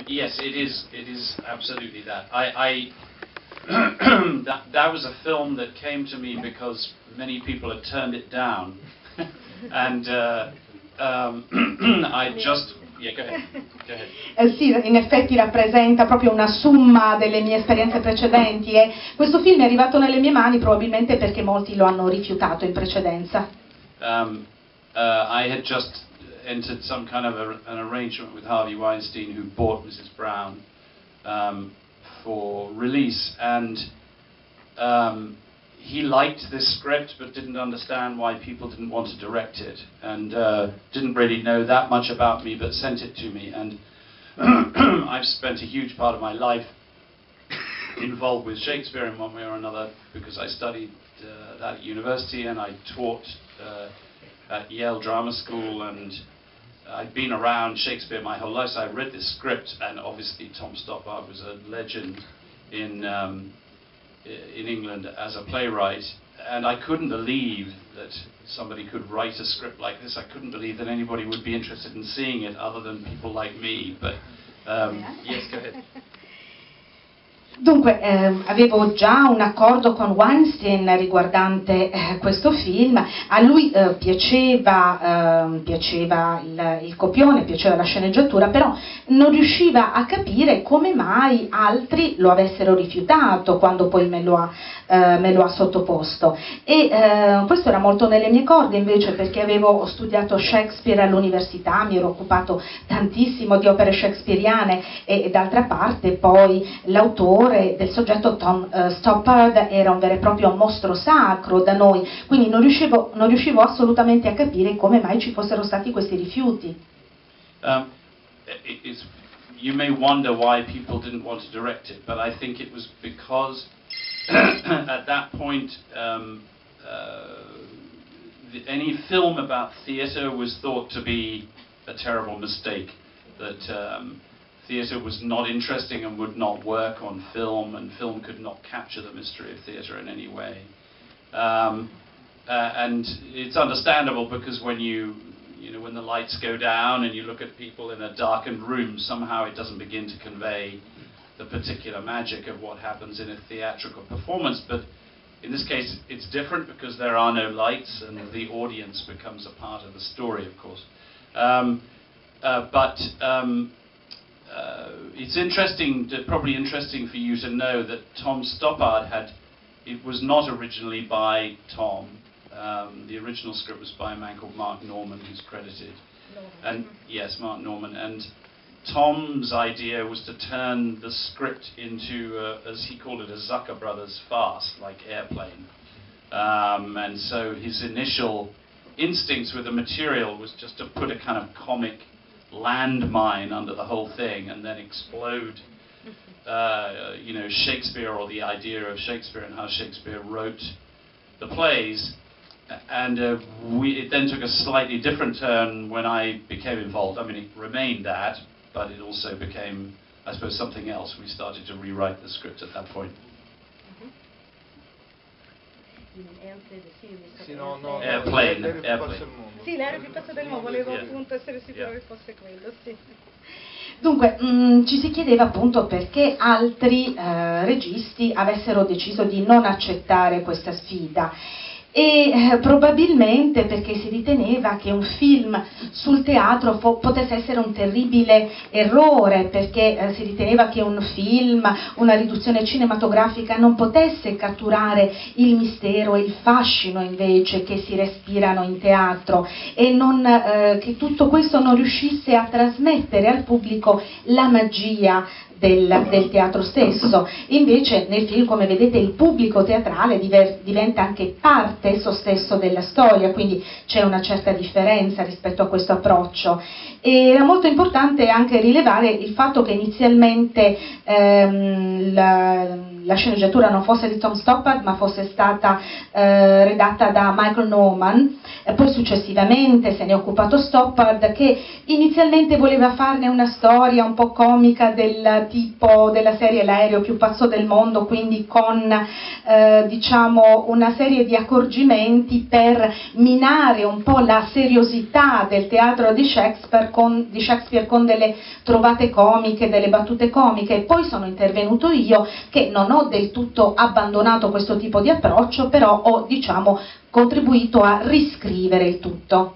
Yes, it is. It is absolutely that. That was a film that came to me because many people had turned it down, and I just. Yeah, go ahead. Go ahead. Sì, in effetti rappresenta proprio una somma delle mie esperienze precedenti e questo film è arrivato nelle mie mani probabilmente perché molti lo hanno rifiutato in precedenza. I had just entered some kind of an arrangement with Harvey Weinstein, who bought Mrs. Brown for release, and he liked this script but didn't understand why people didn't want to direct it, and didn't really know that much about me, but sent it to me. And I've spent a huge part of my life involved with Shakespeare in one way or another, because I studied that at university, and I taught at Yale Drama School, and I'd been around Shakespeare my whole life, so I read this script, and obviously Tom Stoppard was a legend in England as a playwright, and I couldn't believe that somebody could write a script like this. I couldn't believe that anybody would be interested in seeing it other than people like me, but yes, go ahead. Dunque, avevo già un accordo con Weinstein riguardante questo film, a lui piaceva il copione, piaceva la sceneggiatura, però non riusciva a capire come mai altri lo avessero rifiutato quando poi me lo ha sottoposto. E questo era molto nelle mie corde invece, perché avevo studiato Shakespeare all'università, mi ero occupato tantissimo di opere shakespeariane e d'altra parte poi l'autore del soggetto Tom Stoppard era un vero e proprio mostro sacro da noi, quindi non riuscivo assolutamente a capire come mai ci fossero stati questi rifiuti. You may wonder why people didn't want to direct it, but I think it was because at that point any film about theatre was thought to be a terrible mistake, that theatre was not interesting and would not work on film, and film could not capture the mystery of theatre in any way. And it's understandable, because when when the lights go down and you look at people in a darkened room, somehow it doesn't begin to convey the particular magic of what happens in a theatrical performance. But in this case, it's different because there are no lights and the audience becomes a part of the story, of course. It's interesting, probably interesting for you to know that Tom Stoppard it was not originally by Tom. The original script was by a man called Mark Norman, who's credited. And yes, Mark Norman. And Tom's idea was to turn the script into, as he called it, a Zucker Brothers farce, like Airplane. And so his initial instincts with the material was just to put a kind of comic landmine under the whole thing and then explode Shakespeare, or the idea of Shakespeare and how Shakespeare wrote the plays. And it then took a slightly different turn when I became involved. I mean, it remained that, but it also became, I suppose, something else. We started to rewrite the script at that point. Airplane. Sì, l'aereo più pazzo del mondo, volevo appunto essere sicuro che fosse quello, sì. Dunque, ci si chiedeva appunto perché altri registi avessero deciso di non accettare questa sfida. E probabilmente perché si riteneva che un film sul teatro potesse essere un terribile errore, perché si riteneva che un film, una riduzione cinematografica non potesse catturare il mistero e il fascino invece che si respirano in teatro, e che tutto questo non riuscisse a trasmettere al pubblico la magia del teatro stesso. Invece nel film, come vedete, il pubblico teatrale diventa anche parte esso stesso della storia, quindi c'è una certa differenza rispetto a questo approccio. E era molto importante anche rilevare il fatto che inizialmente la sceneggiatura non fosse di Tom Stoppard, ma fosse stata redatta da Michael Norman, e poi successivamente se ne è occupato Stoppard, che inizialmente voleva farne una storia un po' comica del tipo della serie L'aereo più pazzo del mondo, quindi con diciamo una serie di accordi accorgimenti per minare un po' la seriosità del teatro di Shakespeare con delle trovate comiche, delle battute comiche, e poi sono intervenuto io che non ho del tutto abbandonato questo tipo di approccio, però ho, diciamo, contribuito a riscrivere il tutto.